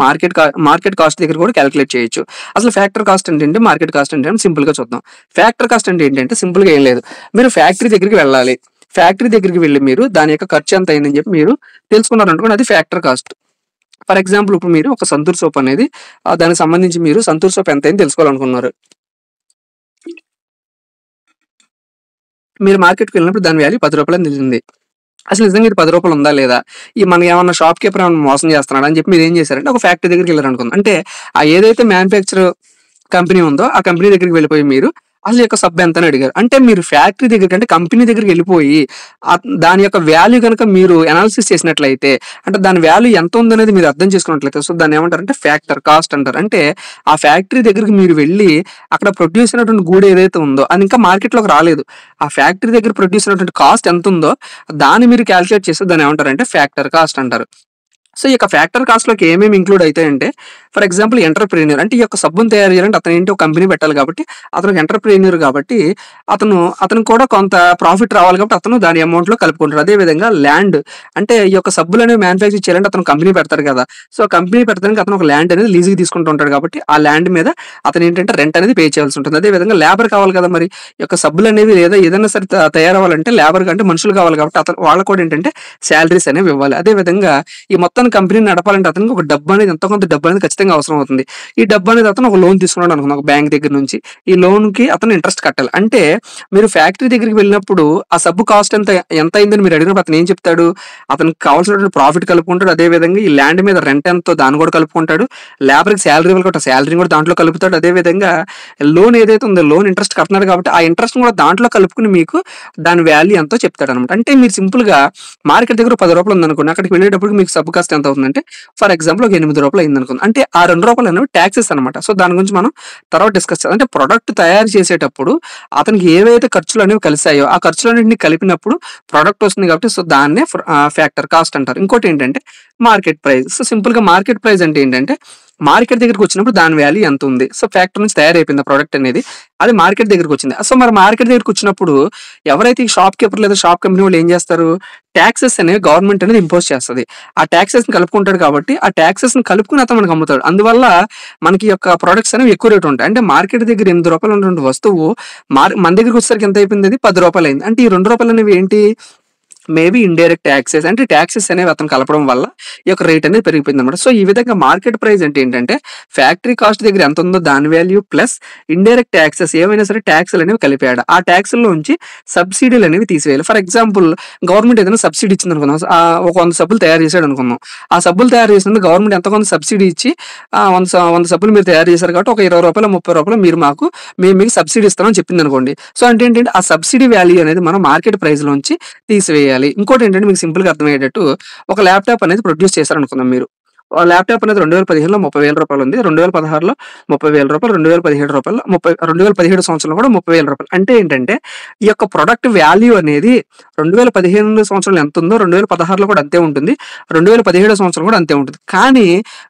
మార్కెట్ కాస్ట్ దగ్గర కూడా క్యాలిక్యులేట్ చేయొచ్చు. అసలు ఫ్యాక్టర్ కాస్ట్ ఏంటంటే మార్కెట్ కాస్ట్ అంటే సింపుల్‌గా చూద్దాం. ఫ్యాక్టర్ కాస్ట్ అంటే ఏంటంటే సింపుల్‌గా ఏం లేదు. మీరు ఫ్యాక్టరీ దగ్గరికి వెళ్ళాలి. ఫ్యాక్టరీ దగ్గరికి వెళ్లి మీరు దాని యొక్క ఖర్చు ఎంత అయిందని చెప్పి మీరు తెలుసుకున్నారనుకోండి అది ఫ్యాక్టర్ కాస్ట్. ఫర్ ఎగ్జాంపుల్ ఇప్పుడు మీరు ఒక సంతూర్ సోప్ అనేది దానికి సంబంధించి మీరు సంతూర్ సోప్ ఎంత అయింది తెలుసుకోవాలనుకున్నారు. మీరు మార్కెట్‌కి వెళ్ళినప్పుడు దాని వాల్యూ రూ. 10 అని తెలిసింది. అసలు నిజంగా ఇది రూ. 10 ఉందా లేదా? మనకేమన్నా షాప్ కీపర్ ఏమన్నా మోసం చేస్తున్నాడా అని చెప్పి మీరేం చేశారంటే ఒక ఫ్యాక్టరీ దగ్గరికి వెళ్లారనుకుందాం. అంటే ఏదైతే మ్యానుఫ్యాక్చర్ కంపెనీ ఉందో ఆ కంపెనీ దగ్గరికి వెళ్ళిపోయి మీరు అసలు యొక్క సబ్ ఎంత అని అడిగారు. అంటే మీరు ఫ్యాక్టరీ దగ్గరికి అంటే కంపెనీ దగ్గరికి వెళ్ళిపోయి దాని యొక్క వాల్యూ గనుక మీరు అనాలిసిస్ చేసినట్లయితే అంటే దాని వాల్యూ ఎంత ఉందనేది మీరు అర్థం చేసుకున్నట్లయితే సో, దాన్ని ఏమంటారంటే ఫ్యాక్టర్ కాస్ట్ అంటారు. అంటే ఆ ఫ్యాక్టరీ దగ్గరికి మీరు వెళ్ళి అక్కడ ప్రొడ్యూస్ అయినటువంటి గూడ్ ఏదైతే ఉందో అది ఇంకా మార్కెట్‌లోకి రాలేదు. ఆ ఫ్యాక్టరీ దగ్గర ప్రొడ్యూస్ అయినటువంటి కాస్ట్ ఎంత ఉందో దాన్ని మీరు కాలిక్యులేట్ చేస్తే దాన్ని ఏమంటారంటే ఫ్యాక్టర్ కాస్ట్ అంటారు. సో, ఈ యొక్క ఫ్యాక్టర్ కాస్ట్‌లోకి ఏమేమి ఇంక్లూడ్ అయితాయంటే ఫర్ ఎగ్జాంపుల్ ఎంటర్‌ప్రెన్యూర్ అంటే ఈ యొక్క సబ్బుని తయారు చేయాలంటే అతను ఏంటి ఒక కంపెనీ పెట్టాలి కాబట్టి అతను ఎంటర్‌ప్రెన్యూర్ కాబట్టి అతనికి కూడా కొంత ప్రాఫిట్ రావాలి కాబట్టి అతను దాని అమౌంట్‌లో కలుపుకుంటాడు. అదే విధంగా ల్యాండ్ అంటే ఈ యొక్క సబ్బులనేవి మ్యానుఫ్యాక్చర్ చేయాలంటే అతను కంపెనీ పెడతారు కదా! సో, కంపెనీ పెట్టడానికి అతను ఒక ల్యాండ్ అనేది లీజ్‌కి తీసుకుంటూ ఉంటాడు కాబట్టి ఆ ల్యాండ్ మీద అతను ఏంటంటే రెంట్ అనేది పే చేయాల్సి ఉంటుంది. అదే విధంగా లేబర్ కావాలి కదా! మరి ఈ యొక్క సబ్బులనేవి లేదా ఏదైనా సరే తయారవ్వాలంటే లేబర్ అంటే మనుషులు కావాలి కాబట్టి వాళ్ళకి కూడా ఏంటంటే సాలరీస్ అనేవి ఇవ్వాలి. అదే విధంగా ఈ మొత్తం కంపెనీని నడపాలంటే అతనికి ఒక డబ్బు అనేది ఎంతో కొంత డబ్బు అనేది ఖచ్చితంగా అవసరం అవుతుంది. ఈ డబ్బు అనేది అతను ఒక లోన్ తీసుకున్నాడు అనుకుందాం ఒక బ్యాంక్ దగ్గర నుంచి. ఈ లోన్‌కి అతను ఇంట్రెస్ట్ కట్టాలి. అంటే మీరు ఫ్యాక్టరీ దగ్గరికి వెళ్ళినప్పుడు ఆ సబ్బు కాస్ట్ ఎంత అయిందని మీరు అడిగినప్పుడు అతను ఏం చెప్తాడు? అతనికి కావాల్సినటువంటి ప్రాఫిట్ కలుపుకుంటాడు. అదే విధంగా ఈ ల్యాండ్ మీద రెంట్ ఎంతో దాన్ని కూడా కలుపుకుంటాడు. లేబర్‌కి సాలరీ ఇవ్వాలి కాబట్టి సాలరీని కూడా దాంట్లో కలుపుతాడు. అదే విధంగా లోన్ ఏదైతే ఉందో లోన్ ఇంట్రెస్ట్ కడుతున్నారు కాబట్టి ఆ ఇంట్రెస్ట్‌ని కూడా దాంట్లో కలుపుకొని మీకు దాని వాల్యూ ఎంతో చెప్తాడనమాట. అంటే మీరు సింపుల్‌గా మార్కెట్ దగ్గర రూ. 10 ఉందనుకోండి. అక్కడికి వెళ్ళేటప్పటికి మీకు సబ్బు కాస్ట్ ఎంత అవుతుందంటే ఫర్ ఎగ్జాంపుల్ ఒక రూ. 8 అయిందనుకోండి. అంటే ఆ రూ. 2 అనేవి టాక్సెస్ అనమాట. సో, దాని గురించి మనం తర్వాత డిస్కస్ చేద్దాం. అంటే ప్రొడక్ట్ తయారు చేసేటప్పుడు అతనికి ఏవైతే ఖర్చులు అనేవి కలిసాయో ఆ ఖర్చులన్నిటిని కలిపినప్పుడు ప్రొడక్ట్ వస్తుంది కాబట్టి సో, దాన్నే ఫ్యాక్టర్ కాస్ట్ అంటారు. ఇంకోటి ఏంటంటే మార్కెట్ ప్రైస్. సో, సింపుల్‌గా మార్కెట్ ప్రైస్ అంటే ఏంటంటే మార్కెట్ దగ్గరికి వచ్చినప్పుడు దాని వాల్యూ ఎంత ఉంది. సో, ఫ్యాక్టరీ నుంచి తయారైపోయింది ఆ ప్రొడక్ట్ అనేది. అది మార్కెట్ దగ్గరికి వచ్చింది. సో, మరి మార్కెట్ దగ్గరికి వచ్చినప్పుడు ఎవరైతే ఈ షాప్ కీపర్ లేదా షాప్ కంపెనీ వాళ్ళు ఏం చేస్తారు? టాక్సెస్ అనేవి గవర్నమెంట్ అనేది ఇంపోజ్ చేస్తది. ఆ టాక్సెస్‌ని కలుపుకుంటాడు కాబట్టి ఆ టాక్సెస్‌ని కలుపుకొని అతను మనకు అమ్ముతాడు. అందువల్ల మనకి ఈ యొక్క ప్రొడక్ట్స్ అనేవి ఎక్కువ రేట్ ఉంటాయి. అంటే మార్కెట్ దగ్గర రూ. 8 ఉన్నటువంటి వస్తువు మన దగ్గరికి వచ్చేసరికి ఎంత అయిపోయింది అది రూ. 10 అయింది. అంటే ఈ రూ. 2 అనేవి ఏంటి? మేబీ ఇండైరెక్ట్ టాక్సెస్ అంటే టాక్సెస్ అనేవి అతను కలపడం వల్ల ఈ యొక్క రేట్ అనేది పెరిగిపోయిందన్నమాట. సో, ఈ విధంగా మార్కెట్ ప్రైస్ అంటే ఏంటంటే ఫ్యాక్టరీ కాస్ట్ దగ్గర ఎంత ఉందో దాని వాల్యూ ప్లస్ ఇండైరెక్ట్ టాక్సెస్ ఏవైనా సరే టాక్స్‌లు అనేవి కలిపాడు. ఆ టాక్స్‌ల్లోంచి సబ్సిడీలు అనేవి తీసివేయాలి. ఫర్ ఎగ్జాంపుల్ గవర్నమెంట్ ఏదైనా సబ్సిడీ ఇచ్చిందనుకుందాం. ఒక 100 సబ్బులు తయారు చేసాడు అనుకుందాం. ఆ సబ్బులు తయారు చేసినందుకు గవర్నమెంట్ ఎంతో కొంత సబ్సిడీ ఇచ్చి 100 సబ్బులు మీరు తయారు చేశారు కాబట్టి ఒక రూ. 20, రూ. 30 మేము మీకు సబ్సిడీ ఇస్తామని చెప్పిందనుకోండి. సో, అంటే ఏంటంటే ఆ సబ్సిడీ వాల్యూ అనేది మనం మార్కెట్ ప్రైస్‌లోంచి తీసివేయాలి. ఇంకోటి ఏంటంటే మీకు సింపుల్‌గా అర్థమయ్యేటట్టు ఒక ల్యాప్‌టాప్ అనేది ప్రొడ్యూస్ చేశారనుకుందాం మీరు. ఆ ల్యాప్‌టాప్ అనేది 2015లో రూ. 30,000 ఉంది. 2016లో రూ. 30,000, 2017 సంవత్సరంలో కూడా రూ. 30,000. అంటే ఏంటంటే ఈ యొక్క ప్రొడక్ట్ వాల్యూ అనేది 2015 సంవత్సరంలో ఎంత ఉందో 2016లో కూడా అంతే ఉంటుంది. 2017 సంవత్సరం కూడా అంతే ఉంటుంది. కానీ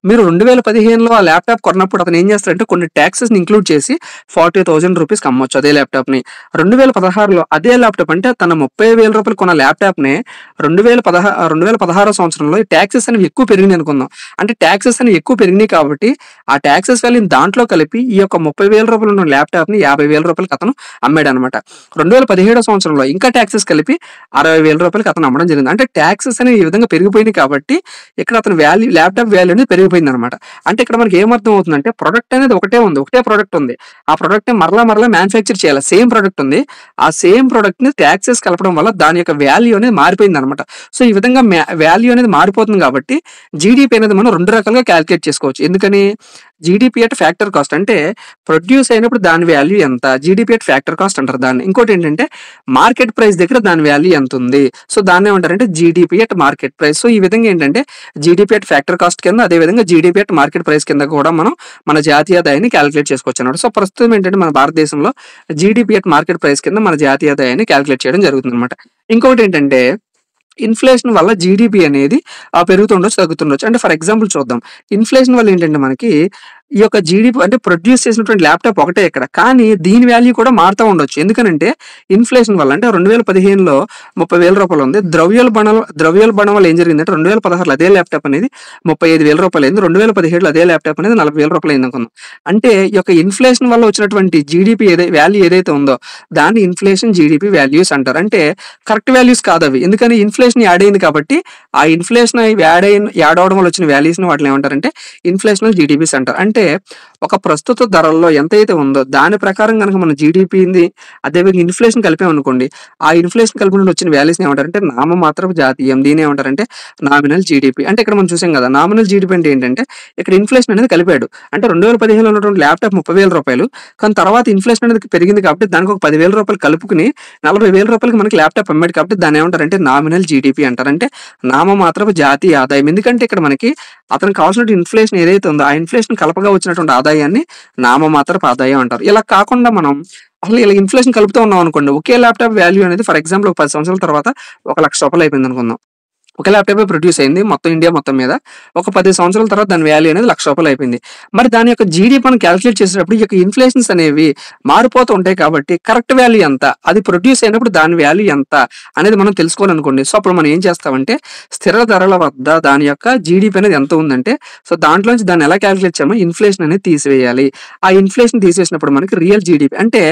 మీరు 2015లో ఆ ల్యాప్‌టాప్ కొన్నప్పుడు అతను ఏం చేస్తాడంటే కొన్ని టాక్సెస్‌ని ఇంక్లూడ్ చేసి రూ. 40,000కి అమ్మొచ్చు అదే ల్యాప్‌టాప్‌ని. 2016లో అదే ల్యాప్‌టాప్ అంటే తన రూ. 30,000 కొన్న ల్యాప్‌టాప్‌నే 2016 సంవత్సరంలో ఈ టాక్సెస్ అనేవి ఎక్కువ పెరిగినాయి అనుకుందాం. అంటే టాక్సెస్ అనేవి ఎక్కువ పెరిగినాయి కాబట్టి ఆ టాక్సెస్ వాల్యూని దాంట్లో కలిపి ఈ యొక్క రూ. 30,000 ఉన్న ల్యాప్‌టాప్‌ని రూ. 50,000కి అతను అమ్మాడనమాట. 2017 సంవత్సరంలో ఇంకా టాక్సెస్ కలిపి రూ. 60,000కి అతను అమ్మడం జరిగింది. అంటే టాక్సెస్ అనేవి ఈ విధంగా పెరిగిపోయినాయి కాబట్టి ఇక్కడ అతని ల్యాప్‌టాప్ వాల్యూ అనేది పెరిగిపోయిందనమాట. అంటే ఇక్కడ మనకి ఏమర్థం అవుతుందంటే ప్రొడక్ట్ అనేది ఒకటే ఉంది. ఒకటే ప్రొడక్ట్ ఉంది. ఆ ప్రొడక్ట్‌ని మరలా మ్యానుఫ్యాక్చర్ చేయాలి. సేమ్ ప్రొడక్ట్ ఉంది. ఆ సేమ్ ప్రొడక్ట్‌ని టాక్సెస్ కలపడం వల్ల దాని యొక్క వాల్యూ అనేది మారిపోయిందనమాట. సో, ఈ విధంగా వాల్యూ అనేది మారిపోతుంది కాబట్టి జీడీపీ అనేది మనం 2 రకాలుగా కాలిక్యులేట్ చేసుకోవచ్చు. ఎందుకని? జీడీపీ అట్ ఫ్యాక్టర్ కాస్ట్ అంటే ప్రొడ్యూస్ అయినప్పుడు దాని వాల్యూ ఎంత? జీడీపీ అట్ ఫ్యాక్టర్ కాస్ట్ అంటారు దాన్ని. ఇంకోటేంటంటే మార్కెట్ ప్రైస్ దగ్గర దాని వాల్యూ ఎంతుంది? సో, దాన్నేమంటారంటే GDP at market price. So, ఈ విధంగా ఏంటంటే జీడీపీ అట్ ఫ్యాక్టర్ కాస్ట్ కింద అదే విధంగా జీడీపీ అట్ మార్కెట్ ప్రైస్ కింద కూడా మనం మన జాతీయ ఆదాయాన్ని కాలిక్యులేట్ చేసుకోవచ్చన్నమాట. సో, ప్రస్తుతం ఏంటంటే మన భారతదేశంలో జీడీపీ అట్ మార్కెట్ ప్రైస్ కింద మన జాతీయ ఆదాయాన్ని కాలిక్యులేట్ చేయడం జరుగుతుందన్నమాట. ఇంకొకటేంటంటే ఇన్‌ఫ్లేషన్ వల్ల జీడీపీ అనేది పెరుగుతుండొచ్చు, తగ్గుతుండొచ్చు. అంటే ఫర్ ఎగ్జాంపుల్ చూద్దాం. ఇన్‌ఫ్లేషన్ వల్ల ఏంటంటే మనకి ఈ యొక్క జీడీపీ అంటే ప్రొడ్యూస్ చేసినటువంటి ల్యాప్‌టాప్ ఒకటే ఇక్కడ. కానీ దీని వాల్యూ కూడా మారుతా ఉండొచ్చు. ఎందుకనంటే ఇన్‌ఫ్లేషన్ వల్ల అంటే 2015లో రూ. 30,000 ఉంది. ద్రవ్యోల్బణం వల్ల ఏం జరిగిందంటే 2016లో అదే ల్యాప్‌టాప్ అనేది రూ. 35,000 అయింది. 2017లో అదే ల్యాప్‌టాప్ అనేది రూ. 40,000 అయిందనుకుందాం. అంటే ఈ యొక్క ఇన్‌ఫ్లేషన్ వల్ల వచ్చినటువంటి జీడీపీ వాల్యూ ఏదైతే ఉందో దాన్ని ఇన్‌ఫ్లేషన్ జీడీపీ వాల్యూస్ అంటారు. అంటే కరెక్ట్ వాల్యూస్ కాదవి. ఎందుకని ఇన్‌ఫ్లేషన్ యాడ్ అయింది కాబట్టి ఆ ఇన్‌ఫ్లేషన్ యాడ్ అవ్వడం వల్ల వచ్చిన వాల్యూస్‌ని వాటిని ఏమంటారంటే ఇన్‌ఫ్లేషనల్ జీడీపీస్ అంటారు. అంటే ఒక ప్రస్తుత ధరల్లో ఎంతైతే ఉందో దాని ప్రకారం గనక మన జీడీపీని అదేవిధంగా ఇన్‌ఫ్లేషన్ కలిపామనుకోండి. ఆ ఇన్‌ఫ్లేషన్ కలిపిన నుండి వచ్చిన వాల్యూస్‌ని ఏమంటారంటే నామమాత్రపు జాతీయం. దీన్ని ఏమంటారంటే నామినల్ జీడీపీ. అంటే ఇక్కడ మనం చూసాం కదా! నామినల్ జీడీపీ అంటే ఏంటంటే ఇక్కడ ఇన్‌ఫ్లేషన్ అనేది కలిపాడు. అంటే 2015లో ఉన్నటువంటి ల్యాప్‌టాప్ రూ. 30,000 కానీ తర్వాత ఇన్‌ఫ్లేషన్ అనేది పెరిగింది కాబట్టి దానికి ఒక రూ. 10,000 కలుపుకొని రూ. 40,000కి మనకి ల్యాప్‌టాప్ అమ్మాడు కాబట్టి దాన్ని ఏమంటారంటే నామినల్ జీడీపీ అంటారు. అంటే నామమాత్రపు జాతీయ ఆదాయం. ఎందుకంటే ఇక్కడ మనకి అతనికి కావాల్సిన ఇన్‌ఫ్లేషన్ ఏదైతే ఉందో ఆ ఇన్‌ఫ్లేషన్ కలపగా వచ్చినటువంటి ఆదాయాన్ని నామమాత్రపు ఆదాయం అంటారు. ఇలా కాకుండా మనం అసలు ఇలా ఇన్‌ఫ్లేషన్ కలుపుతూ ఉన్నాం అనుకోండి. ఒకే ల్యాప్‌టాప్ వాల్యూ అనేది ఫర్ ఎగ్జాంపుల్ ఒక 10 సంవత్సరాల తర్వాత రూ. 1,00,000 అయిపోయిందనుకుందాం. ఒక ల్యాప్‌టాపే ప్రొడ్యూస్ అయింది మొత్తం ఇండియా మొత్తం మీద. ఒక 10 సంవత్సరాల తర్వాత దాని వాల్యూ అనేది రూ. 1,00,000 అయిపోయింది. మరి దాని యొక్క జీడీపీ మనం కాలిక్యులేట్ చేసేటప్పుడు ఈ యొక్క ఇన్‌ఫ్లేషన్స్ అనేవి మారిపోతూ ఉంటాయి కాబట్టి కరెక్ట్ వాల్యూ ఎంత? అది ప్రొడ్యూస్ అయినప్పుడు దాని వాల్యూ ఎంత? అనేది మనం తెలుసుకోవాలనుకోండి. సో, అప్పుడు మనం ఏం చేస్తామంటే స్థిర ధరల వద్ద దాని యొక్క జీడీపీ అనేది ఎంత ఉందంటే సో, దాంట్లోంచి దాన్ని ఎలా కాలిక్యులేట్ చేయమో ఇన్‌ఫ్లేషన్ అనేది తీసివేయాలి. ఆ ఇన్‌ఫ్లేషన్ తీసేసినప్పుడు మనకి రియల్ జీడీపీ అంటే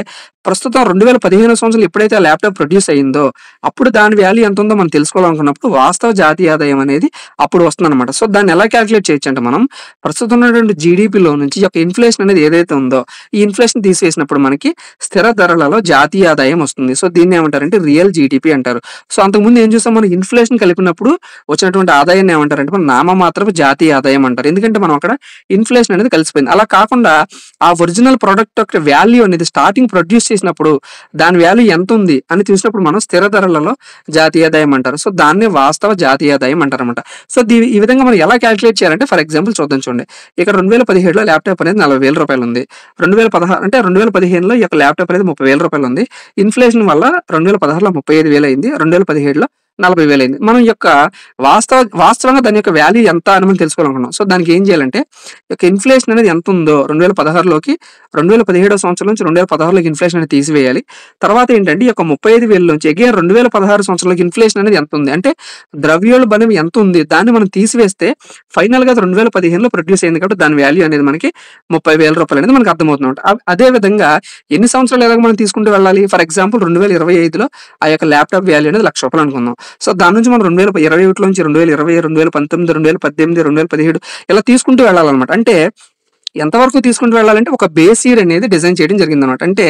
ప్రస్తుతం 2015 సంవత్సరంలో ఎప్పుడైతే ఆ ల్యాప్‌టాప్ ప్రొడ్యూస్ అయిందో అప్పుడు దాని వాల్యూ ఎంత ఉందో మనం తెలుసుకోవాలనుకున్నప్పుడు వాస్తవ జాతీయ ఆదాయం అనేది అప్పుడు వస్తుందన్నమాట. సో, దాన్ని ఎలా కాలిక్యులేట్ చేయొచ్చంటే మనం ప్రస్తుతం ఉన్నటువంటి జీడీపీలో నుంచి ఈ యొక్క ఇన్‌ఫ్లేషన్ అనేది ఏదైతే ఉందో ఈ ఇన్‌ఫ్లేషన్ తీసివేసినప్పుడు మనకి స్థిర ధరలలో జాతీయ ఆదాయం వస్తుంది. సో, దీన్ని ఏమంటారంటే రియల్ జీడీపీ అంటారు. సో, అంతకుముందు ఏం చూసాం మనం ఇన్‌ఫ్లేషన్ కలిపినప్పుడు వచ్చినటువంటి ఆదాయాన్ని ఏమంటారంటే మనం నామమాత్రపు జాతీయ ఆదాయం అంటారు. ఎందుకంటే మనం అక్కడ ఇన్‌ఫ్లేషన్ అనేది కలిసిపోయింది. అలా కాకుండా ఆ ఒరిజినల్ ప్రొడక్ట్ యొక్క వాల్యూ అనేది స్టార్టింగ్ ప్రొడ్యూస్ చేసినప్పుడు దాని వాల్యూ ఎంత ఉంది అని చూసినప్పుడు మనం స్థిర ధరలలో జాతీయ ఆదాయం అంటారు. సో, దాన్నే వాస్తవ జాతీయ ఆదాయం అంటారన్నమాట. సో, ఈ విధంగా మనం ఎలా కాలిక్యులేట్ చేయాలంటే ఫర్ ఎగ్జాంపుల్ చూద్దాం చూడండి. ఇక్కడ 2017లో ల్యాప్‌టాప్ అనేది రూ. 40,000 ఉంది. 2016 అంటే 2015లో ఈ యొక్క ల్యాప్‌టాప్ అనేది రూ. 30,000 ఉంది. ఇన్‌ఫ్లేషన్ వల్ల 2016లో 35,000 అయింది. 2017లో 40,000 అయింది. మనం ఈ యొక్క వాస్తవంగా దాని యొక్క వాల్యూ ఎంత అని మనం తెలుసుకోవాలనుకున్నాం. సో, దానికి ఏం చేయాలంటే ఈ యొక్క ఇన్‌ఫ్లేషన్ అనేది ఎంత ఉందో 2016లోకి 2017 సంవత్సరం నుంచి 2016లోకి ఇన్‌ఫ్లేషన్ అనేది తీసివేయాలి. తర్వాత ఏంటంటే ఈ యొక్క 35,000 నుంచి అగైన్ 2016 సంవత్సరంలోకి ఇన్‌ఫ్లేషన్ అనేది ఎంత ఉంది? అంటే ద్రవ్యోల్బణం ఎంత ఉంది? దాన్ని మనం తీసివేస్తే ఫైనల్‌గా అది 2015లో ప్రొడ్యూస్ అయింది కాబట్టి దాని వాల్యూ అనేది మనకి రూ. 30,000 అనేది మనకు అర్థమవుతుందన్నమాట. అదే విధంగా ఎన్ని సంవత్సరాలు ఎలాగ మనం తీసుకుంటూ వెళ్ళాలి? ఫర్ ఎగ్జాంపుల్ 2025లో ఆ యొక్క ల్యాప్‌టాప్ వాల్యూ అనేది రూ. 1,00,000 అనుకుందాం. సో, దాని నుంచి మనం 2021 నుంచి 2020, 2019, 2018, 2017 ఇలా తీసుకుంటూ వెళ్ళాలన్నమాట. అంటే ఎంతవరకు తీసుకుంటూ వెళ్ళాలంటే ఒక బేస్ ఇయర్ అనేది డిజైన్ చేయడం జరిగిందనమాట. అంటే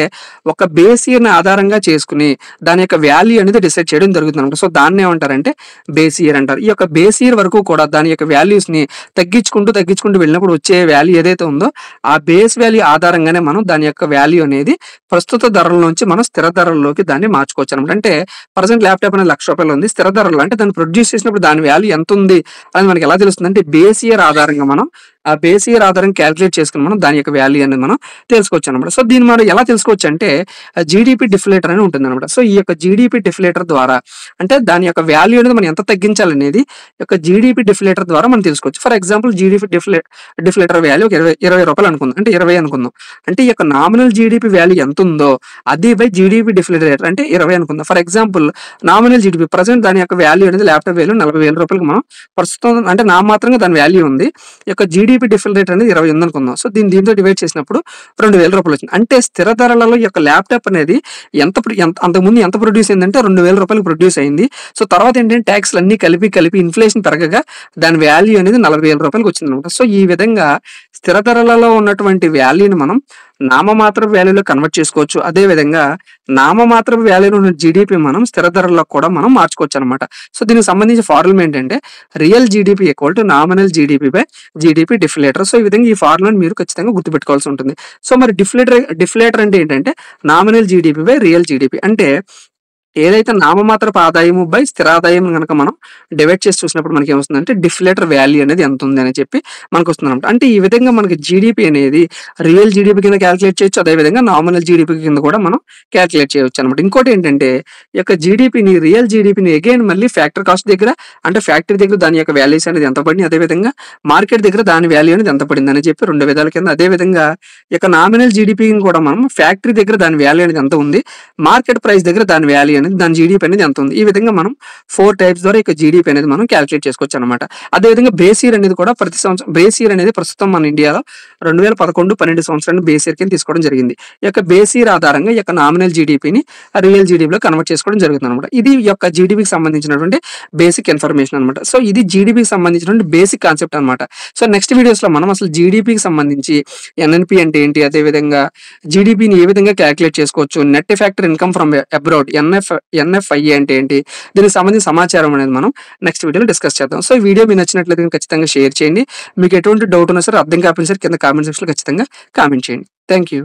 ఒక బేస్ ఇయర్‌ని ఆధారంగా చేసుకొని దాని యొక్క వాల్యూ అనేది డిసైడ్ చేయడం జరుగుతుందనమాట. సో, దాన్ని ఏమంటారంటే బేస్ ఇయర్ అంటారు. ఈ యొక్క బేస్ ఇయర్ వరకు కూడా దాని యొక్క వాల్యూస్‌ని తగ్గించుకుంటూ వెళ్ళినప్పుడు వచ్చే వాల్యూ ఏదైతే ఉందో ఆ బేస్ వాల్యూ ఆధారంగానే మనం దాని యొక్క వాల్యూ అనేది ప్రస్తుత ధరల నుంచి మనం స్థిర ధరల్లోకి దాన్ని మార్చుకోవచ్చనమాట. అంటే ప్రెజెంట్ ల్యాప్‌టాప్ అనేది రూ. 1,00,000 ఉంది. స్థిర ధరల్లో అంటే దాన్ని ప్రొడ్యూస్ చేసినప్పుడు దాని వాల్యూ ఎంతుంది అనేది మనకి ఎలా తెలుస్తుందంటే బేస్ ఇయర్ ఆధారంగా మనం ఆ బేస్ ఇయర్ ఆధారంగా కాలిక్యులేట్ చేసుకొని మనం దాని యొక్క వాల్యూ అనేది మనం తెలుసుకోవచ్చనమాట. సో, దీన్ని మనం ఎలా తెలుసుకోవచ్చంటే జీడీపీ డిఫ్లేటర్ అని ఉంటుందనమాట. సో, ఈ యొక్క జీడీపీ డిఫ్లేటర్ ద్వారా అంటే దాని యొక్క వాల్యూ అనేది మనం ఎంత తగ్గించాలనేది ఈ యొక్క జీడీపీ డిఫ్లేటర్ ద్వారా మనం తెలుసుకోవచ్చు. For example GDP deflator value ఒక రూ. 20 అనుకుందాం. అంటే 20 అనుకుందాం. అంటే ఈ యొక్క నామినల్ జీడీపీ వాల్యూ ఎంత ఉందో అది బై జీడీపీ డిఫ్లేటర్ అంటే 20 అనుకుందాం. For example nominal GDP present దాని యొక్క వాల్యూ అనేది ల్యాప్‌టాప్ వాల్యూ రూ. 40,000 మనం ప్రస్తుతం అంటే నామమాత్రంగా దాని వాల్యూ ఉంది. ఈ యొక్క జీడీపీ డిఫ్లేటర్ అనేది 20 ఉందనుకుందాం. సో, దీంతో డివైడ్ చేసినప్పుడు రూ. 2,000 వచ్చింది. అంటే స్థిర ధరలలో ఈ యొక్క ల్యాప్‌టాప్ అనేది అంతకుముందు ఎంత ప్రొడ్యూస్ అయిందంటే రూ. 2,000 ప్రొడ్యూస్ అయింది. సో, తర్వాత ఏంటంటే టాక్స్‌లు అన్నీ కలిపి ఇన్‌ఫ్లేషన్ పెరగగా దాని వాల్యూ అనేది రూ. 40,000 వచ్చిందనమాట. సో, ఈ విధంగా స్థిర ధరలలో ఉన్నటువంటి వాల్యూని మనం నామమాత్రపు వాల్యూలో కన్వర్ట్ చేసుకోవచ్చు. అదే విధంగా నామమాత్రపు వాల్యూలో ఉన్న జీడీపీ మనం స్థిర ధరల్లో కూడా మనం మార్చుకోవచ్చనమాట. సో, దీనికి సంబంధించి ఫార్ములా ఏంటంటే real GDP equal to nominal GDP by GDP deflator. So, ఈ విధంగా ఈ ఫార్ములాని మీరు ఖచ్చితంగా గుర్తుపెట్టుకోవాల్సి ఉంటుంది. సో, మరి డిఫ్లేటర్ అంటే ఏంటంటే nominal GDP by real GDP. అంటే ఏదైతే నామమాత్రపు ఆదాయము బై స్థిరాదాయం గనక మనం డివైడ్ చేసి చూసినప్పుడు మనకి ఏమొస్తుందంటే డిఫ్లేటర్ వాల్యూ అనేది ఎంత ఉంది అని చెప్పి మనకు వస్తుందన్నమాట. అంటే ఈ విధంగా మనకి జీడీపీ అనేది రియల్ జీడీపీ కింద క్యాలిక్యులేట్ చేయొచ్చు. అదే విధంగా నామినల్ జీడీపీ కింద కూడా మనం క్యాలిక్యులేట్ చేయొచ్చు అనమాట. ఇంకోటి ఏంటంటే ఈ యొక్క జీడీపీని రియల్ జీడీపీని అగైన్ మళ్ళీ ఫ్యాక్టరీ కాస్ట్ దగ్గర అంటే ఫ్యాక్టరీ దగ్గర దాని యొక్క వాల్యూస్ అనేది ఎంత పడింది, అదే విధంగా మార్కెట్ దగ్గర దాని వాల్యూ అనేది ఎంత పడింది అని చెప్పి 2 విధాల కింద అదే విధంగా ఈ యొక్క నామినల్ జీడీపీని కూడా మనం ఫ్యాక్టరీ దగ్గర దాని వాల్యూ అనేది ఎంత ఉంది, మార్కెట్ ప్రైస్ దగ్గర దాని వాల్యూ అనేది దాని జీడీపీ అనేది ఎంత ఉంది. ఈ విధంగా మనం 4 టైప్స్ ద్వారా ఇక జీడీపీ అనేది మనం క్యాలిక్యులేట్ చేసుకోవచ్చు అనమాట. అదేవిధంగా బేస్ ఇయర్ అనేది కూడా ప్రతి సంవత్సరం బేస్ ఇయర్ అనేది ప్రస్తుతం మన ఇండియాలో 2011-12 సంవత్సరాన్ని బేస్ ఇయర్ కింద తీసుకోవడం జరిగింది. ఈ యొక్క బేస్ ఇయర్ ఆధారంగా ఈ యొక్క నామినల్ జీడీపీని రియల్ జీడీపీలో కన్వర్ట్ చేసుకోవడం జరుగుతుంది అనమాట. ఇది ఈ యొక్క జీడీపీకి సంబంధించినటువంటి బేసిక్ ఇన్ఫర్మేషన్ అనమాట. సో, ఇది జీడీపీకి సంబంధించినటువంటి బేసిక్ కాన్సెప్ట్ అనమాట. సో, నెక్స్ట్ వీడియోస్లో మనం అసలు జీడీపీకి సంబంధించి ఎన్ఎన్పి అంటే ఏంటి, అదేవిధంగా జీడీపీని ఏ విధంగా క్యాలిక్యులేట్ చేసుకోవచ్చు, net factor income from abroad NFIA అంటే ఏంటి, దీనికి సంబంధించిన సమాచారం అనేది మనం నెక్స్ట్ వీడియోలో డిస్కస్ చేద్దాం. సో, ఈ వీడియో మీకు నచ్చినట్లయితే ఖచ్చితంగా షేర్ చేయండి. మీకు ఎటువంటి డౌట్ ఉన్నా సరే అర్థం కాకపోయినా సరే కింద కామెంట్ సెక్షన్లో ఖచ్చితంగా కామెంట్ చేయండి. Thank you.